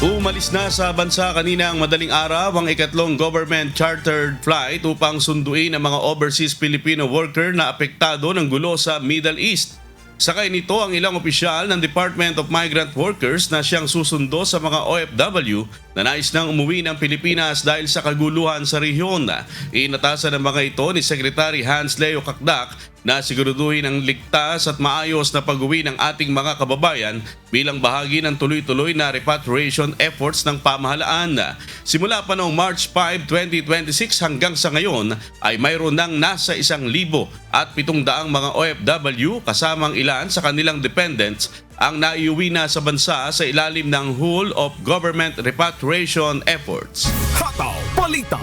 Umalis na sa bansa kanina ang madaling araw ang ikatlong government chartered flight upang sunduin ang mga overseas Filipino worker na apektado ng gulo sa Middle East. Sakay nito ang ilang opisyal ng Department of Migrant Workers na siyang susundo sa mga OFW na nais nang umuwi ng Pilipinas dahil sa kaguluhan sa rehiyon. Inatasan ng mga ito ni Secretary Hans Leo Kakdak na siguraduhin ang ligtas at maayos na pag-uwi ng ating mga kababayan bilang bahagi ng tuloy-tuloy na repatriation efforts ng pamahalaan. Simula pa noong March 5, 2026 hanggang sa ngayon ay mayroon ng nasa 1,700 mga OFW kasamang ilan sa kanilang dependents ang naiuwi na sa bansa sa ilalim ng Whole of Government Repatriation Efforts. Hataw Balita.